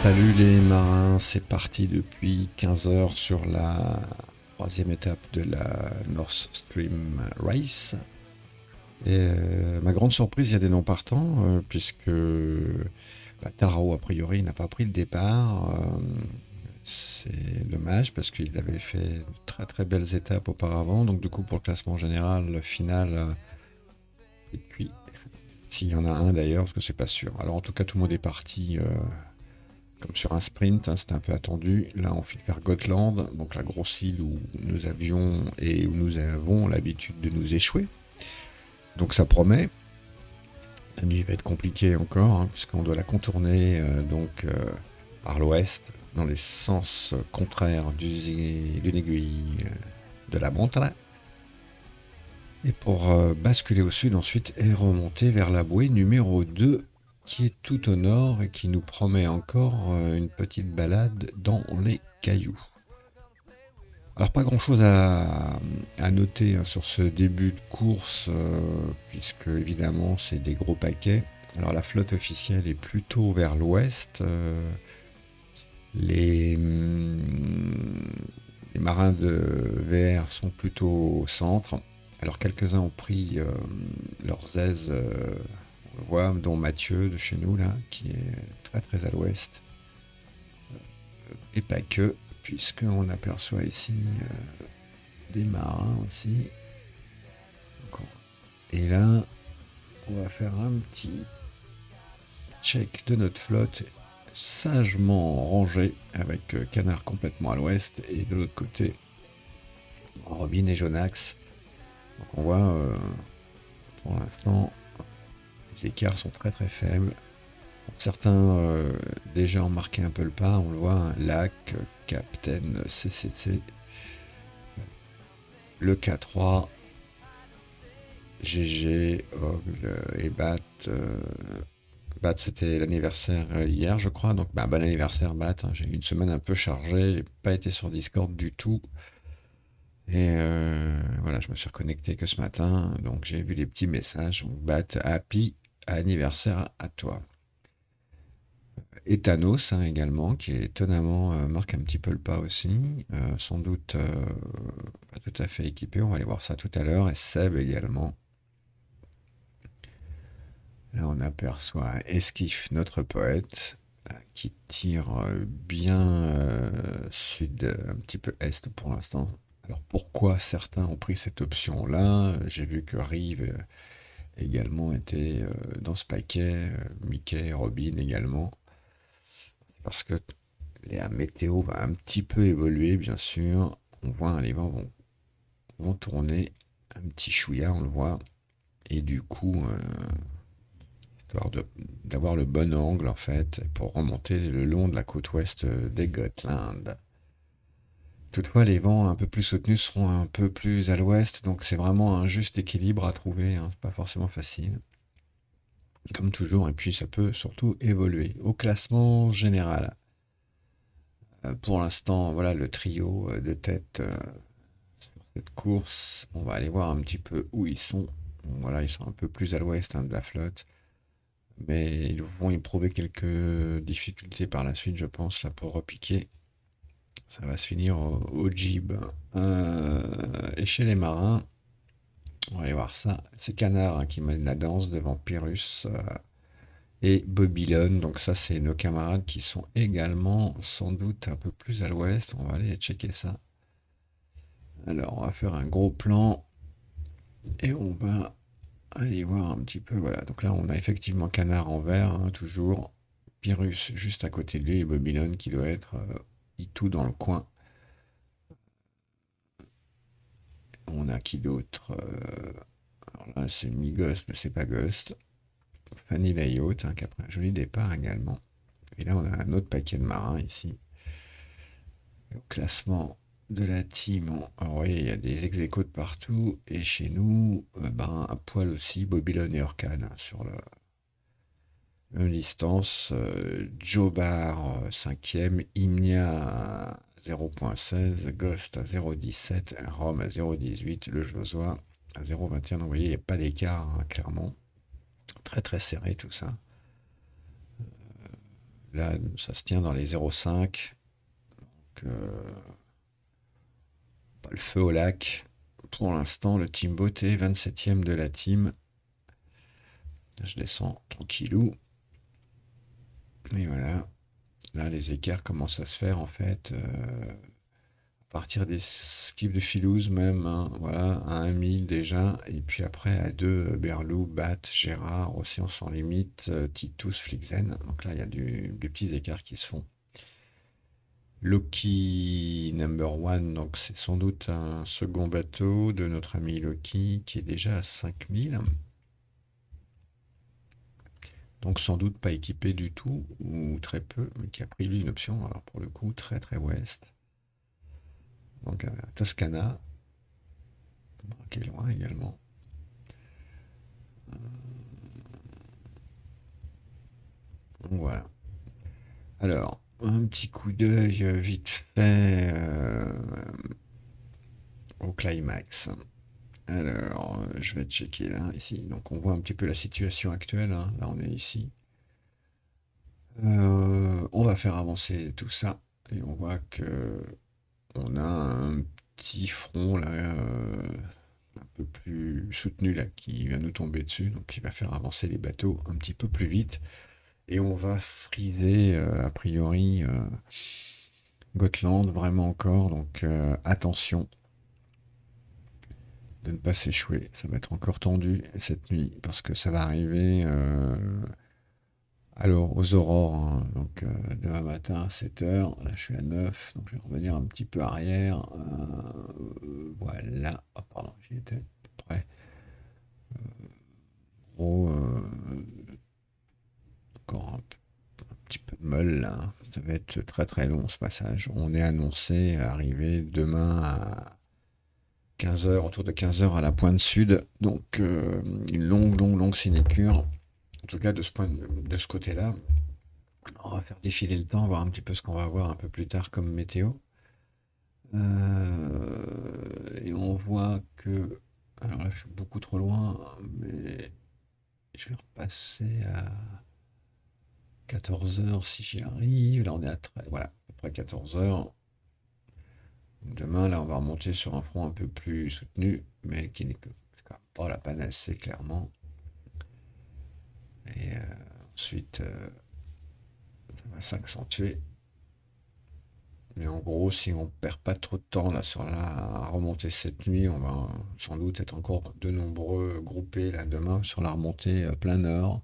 Salut les marins, c'est parti depuis 15 heures sur la troisième étape de la North Stream Race. Et ma grande surprise, il y a des non partants, puisque Tarao, a priori, n'a pas pris le départ. C'est dommage parce qu'il avait fait de très très belles étapes auparavant. Donc du coup, pour le classement général, le final, et puis s'il y en a un d'ailleurs, parce que c'est pas sûr. Alors en tout cas, tout le monde est parti. Comme sur un sprint, hein, c'était un peu attendu. Là, on fait vers Gotland, donc la grosse île où nous avions et où nous avons l'habitude de nous échouer. Donc ça promet. La nuit va être compliquée encore, hein, puisqu'on doit la contourner par l'ouest, dans les sens contraires d'une aiguille de la montre. Et pour basculer au sud ensuite et remonter vers la bouée numéro 2, qui est tout au nord et qui nous promet encore une petite balade dans les cailloux. Alors pas grand chose à noter hein, sur ce début de course, puisque évidemment c'est des gros paquets. Alors la flotte officielle est plutôt vers l'ouest. Les marins de VR sont plutôt au centre. Alors quelques-uns ont pris leurs aises, on le voit, dont Mathieu de chez nous là, qui est très très à l'ouest. Et pas que, puisqu'on aperçoit ici des marins aussi. Et là, on va faire un petit check de notre flotte, sagement rangée, avec Canard complètement à l'ouest, et de l'autre côté, Robin et Jonax. Donc on voit, pour l'instant, les écarts sont très très faibles. Certains déjà ont marqué un peu le pas, on le voit, hein, Lac, Captain CCC, le K3, GG, Ogle et Bat. Bat, c'était l'anniversaire hier, je crois, donc bon anniversaire Bat, hein. J'ai eu une semaine un peu chargée, j'ai pas été sur Discord du tout. Et voilà, je me suis reconnecté que ce matin, donc j'ai vu les petits messages. Donc, Bat, happy anniversaire à toi. Et Thanos hein, également, qui étonnamment marque un petit peu le pas aussi, sans doute pas tout à fait équipé, on va aller voir ça tout à l'heure, et Seb également. Là on aperçoit Esquif, notre poète, qui tire bien sud, un petit peu est pour l'instant. Alors pourquoi certains ont pris cette option-là? J'ai vu que Rive également était dans ce paquet, Mickey, Robin également. Parce que la météo va un petit peu évoluer, bien sûr. On voit hein, les vents vont tourner un petit chouïa, on le voit. Et du coup, histoire d'avoir le bon angle, en fait, pour remonter le long de la côte ouest des Gotland. Toutefois, les vents un peu plus soutenus seront un peu plus à l'ouest, donc c'est vraiment un juste équilibre à trouver, hein. C'est pas forcément facile. Comme toujours, et puis ça peut surtout évoluer. Au classement général. Pour l'instant, voilà le trio de tête sur cette course. On va aller voir un petit peu où ils sont. Voilà, ils sont un peu plus à l'ouest hein, de la flotte. Mais ils vont éprouver quelques difficultés par la suite, je pense, là, pour repiquer. Ça va se finir au jib. Et chez les marins, on va aller voir ça. C'est Canard hein, qui mène la danse devant Pyrrhus et Babylone. Donc ça, c'est nos camarades qui sont également sans doute un peu plus à l'ouest. On va aller checker ça. Alors, on va faire un gros plan et on va aller voir un petit peu. Voilà, donc là, on a effectivement Canard en vert, hein, toujours. Pyrrhus juste à côté de lui et Babylone qui doit être tout dans le coin. On a qui d'autre alors là, c'est Mi-Ghost, mais c'est pas Ghost. Fanny Layout, hein, qui a pris un joli départ également. Et là, on a un autre paquet de marins ici. Au classement de la team, alors, voyez, il y a des ex-aequo de partout. Et chez nous, à poil aussi, Babylone et Orkan hein, sur la distance. Jobar 5e, Imnia 0.16, Ghost à 0.17, Rome à 0.18, le Josua à 0.21. Donc vous voyez, il n'y a pas d'écart, hein, clairement. Très très serré tout ça. Là, ça se tient dans les 0,5. Donc, pas le feu au lac. Pour l'instant, le Team Beauté, 27e de la team. Je descends tranquillou. Et voilà. Là, les écarts commencent à se faire en fait. À partir des skips de Philouse même, hein, voilà, à 1000 déjà, et puis après à 2, Berlou, Bat, Gérard, Océan sans limite, Titus, Flixen. Donc là, il y a des petits écarts qui se font. Loki number one, donc c'est sans doute un second bateau de notre ami Loki qui est déjà à 5000. Donc sans doute pas équipé du tout, ou très peu, mais qui a pris lui une option, alors pour le coup très très ouest. Donc Toscana, qui est loin également. Donc voilà. Alors, un petit coup d'œil vite fait au climax. Alors, je vais checker là, ici. Donc, on voit un petit peu la situation actuelle, hein. Là, on est ici. On va faire avancer tout ça. Et on voit que on a un petit front là, un peu plus soutenu là, qui va nous tomber dessus. Donc, qui va faire avancer les bateaux un petit peu plus vite. Et on va friser, a priori, Gotland, vraiment encore. Donc, attention de ne pas s'échouer. Ça va être encore tendu cette nuit parce que ça va arriver alors aux aurores, hein. Donc demain matin à 7h, là je suis à 9, donc je vais revenir un petit peu arrière. Voilà. Oh, pardon, j'y étais à peu près. Gros, encore un petit peu de molle là. Ça va être très très long ce passage. On est annoncé arriver demain à 15h, autour de 15h à la pointe sud. Donc une longue sinécure. En tout cas, de ce côté-là, on va faire défiler le temps, voir un petit peu ce qu'on va voir un peu plus tard comme météo. Et on voit que, alors là, je suis beaucoup trop loin, mais je vais repasser à 14h si j'y arrive. Là, on est à 13, voilà, à peu près 14h. Demain, là, on va remonter sur un front un peu plus soutenu, mais qui n'est quand même pas la panacée, clairement. Et ensuite, ça va s'accentuer. Mais en gros, si on perd pas trop de temps là sur la remontée cette nuit, on va sans doute être encore de nombreux groupés là demain sur la remontée plein nord,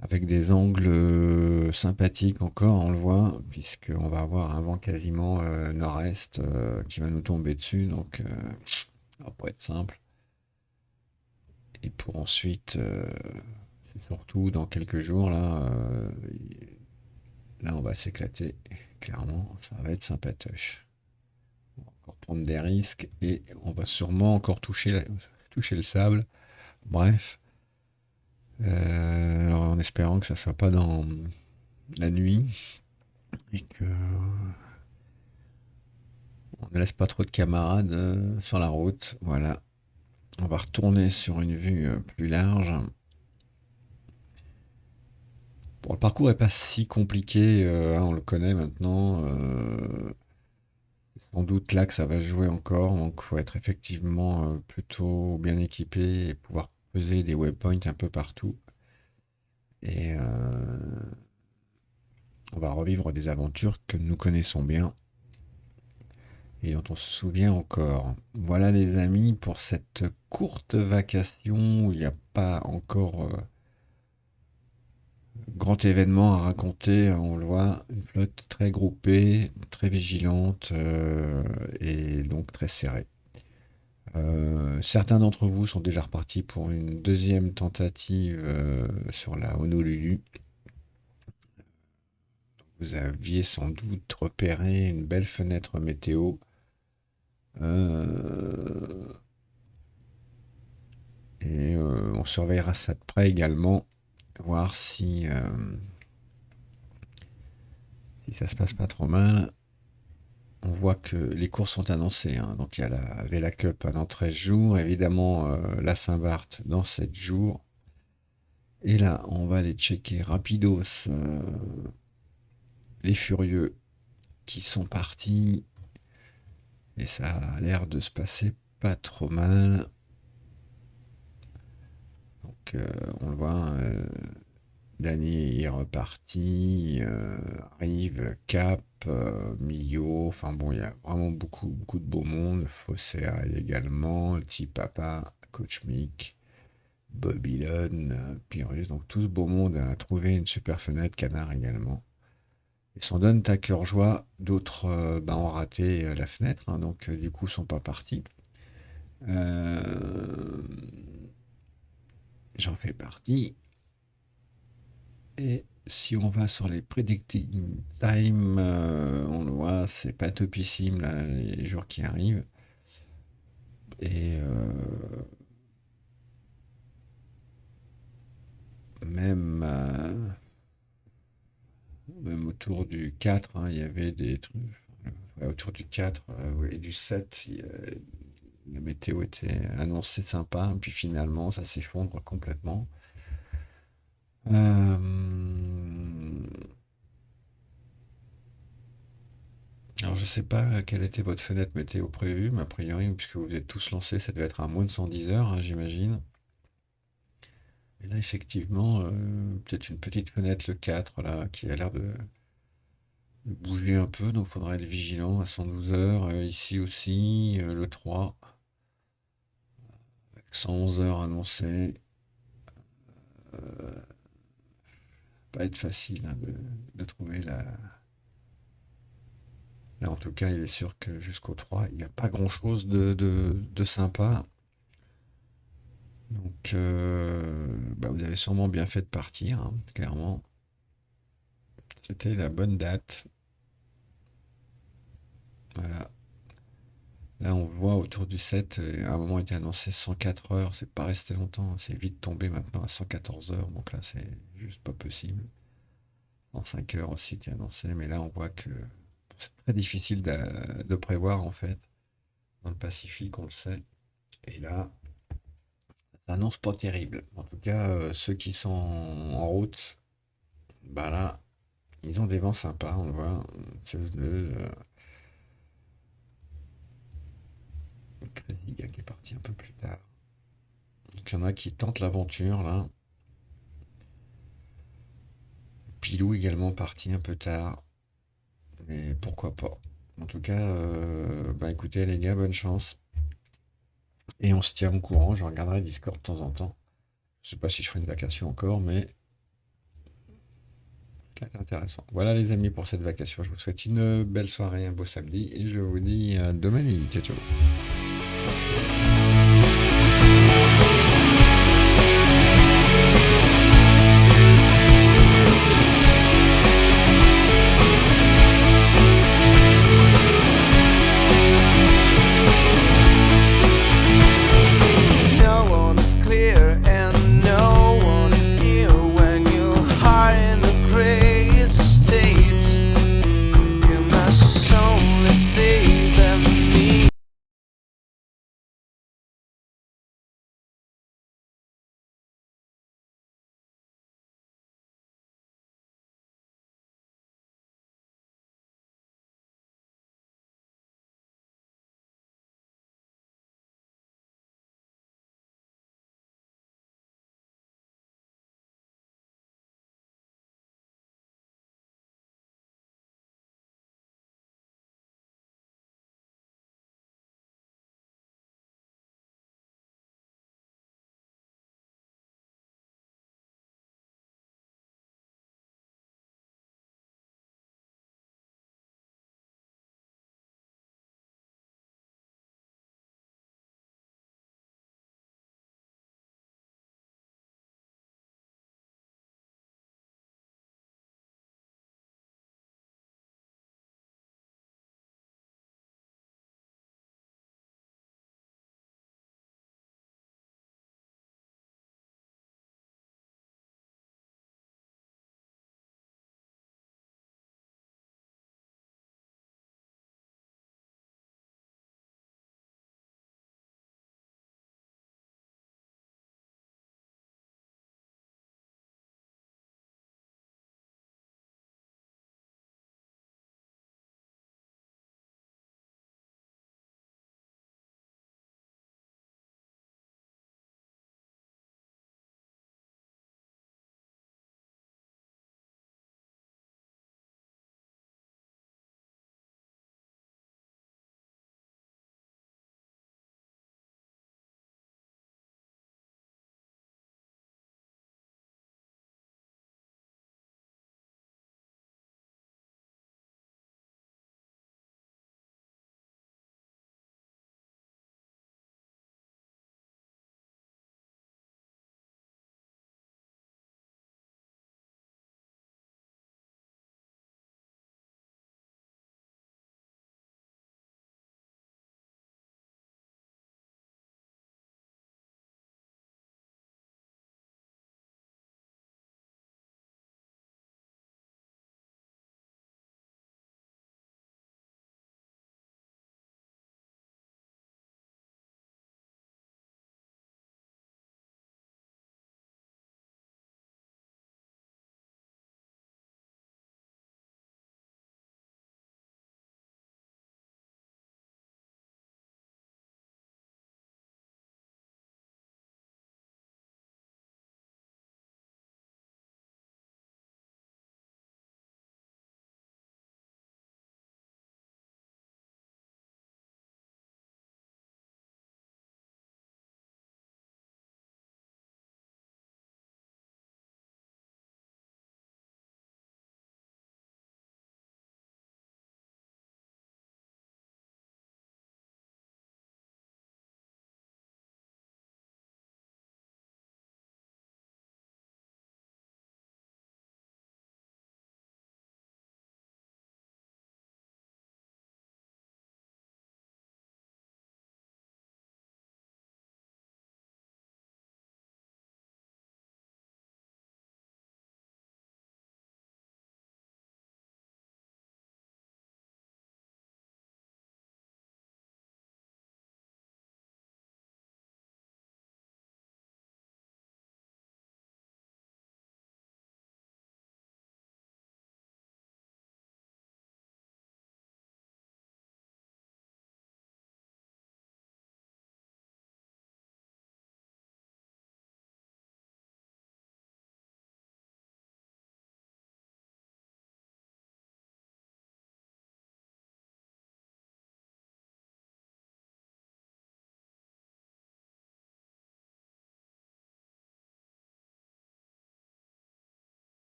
avec des angles sympathiques encore, on le voit, puisqu'on va avoir un vent quasiment nord-est qui va nous tomber dessus, donc ça va pas être simple. Et pour ensuite, surtout dans quelques jours là, là on va s'éclater, clairement, ça va être sympatoche. On va encore prendre des risques et on va sûrement encore toucher le sable. Bref, alors en espérant que ça soit pas dans la nuit et que on ne laisse pas trop de camarades sur la route. Voilà, on va retourner sur une vue plus large. Bon, le parcours est pas si compliqué, hein, on le connaît maintenant. Sans doute là que ça va se jouer encore, donc il faut être effectivement plutôt bien équipé et pouvoir poser des waypoints un peu partout. Et on va revivre des aventures que nous connaissons bien et dont on se souvient encore. Voilà les amis pour cette courte vacation où il n'y a pas encore grand événement à raconter. On le voit, une flotte très groupée, très vigilante et donc très serrée. Certains d'entre vous sont déjà repartis pour une deuxième tentative sur la Honolulu. Vous aviez sans doute repéré une belle fenêtre météo. Euh, et on surveillera ça de près également, voir si ça se passe pas trop mal. On voit que les courses sont annoncées, hein. Donc il y a la Vela Cup dans 13 jours, évidemment la Saint-Barth dans 7 jours. Et là, on va aller checker rapidos les furieux qui sont partis. Et ça a l'air de se passer pas trop mal. Donc on le voit, Danny est reparti, arrive Cap, Mio, enfin bon, il y a vraiment beaucoup de beau monde. Fossea également, Petit Papa, Coach Mick, Babylone, Pyrrhus, donc tout ce beau monde a trouvé une super fenêtre, Canard également. Ils s'en donnent à cœur joie, d'autres ont raté la fenêtre, hein, donc du coup sont pas partis. Euh, J'en fais partie. Et si on va sur les predicting time, on le voit, c'est pas topissime là, les jours qui arrivent. Et même, même autour du 4, hein, il y avait des trucs. Ouais, autour du 4 et du 7, la météo était annoncée sympa, puis finalement ça s'effondre complètement. Euh, Alors, je sais pas quelle était votre fenêtre météo prévue, mais a priori, puisque vous êtes tous lancés, ça devait être à moins de 110 heures, hein, j'imagine. Et là, effectivement, peut-être une petite fenêtre, le 4, là, qui a l'air de bouger un peu, donc il faudra être vigilant à 112 heures. Ici aussi, le 3, avec 111 heures annoncées. Euh, Pas être facile hein, de trouver la. Là, en tout cas, il est sûr que jusqu'au 3, il n'y a pas grand-chose de sympa. Donc, vous avez sûrement bien fait de partir, hein, clairement. C'était la bonne date. Voilà. Là, on voit autour du 7, à un moment il était annoncé 104 heures. C'est pas resté longtemps. C'est vite tombé maintenant à 114 heures. Donc là, c'est juste pas possible. 105 heures aussi qui est annoncé. Mais là, on voit que c'est très difficile de prévoir, en fait. Dans le Pacifique, on le sait. Et là, ça annonce pas terrible. En tout cas, ceux qui sont en route, bah là, ils ont des vents sympas, on le voit. Crazy Gag est parti un peu plus tard. Donc il y en a qui tentent l'aventure là. Pilou également parti un peu tard. Mais pourquoi pas. En tout cas, écoutez les gars, bonne chance. Et on se tient au courant, je regarderai Discord de temps en temps. Je sais pas si je ferai une vacation encore, mais ça va être intéressant. Voilà les amis pour cette vacation. Je vous souhaite une belle soirée, un beau samedi, et je vous dis à demain. Ciao ciao.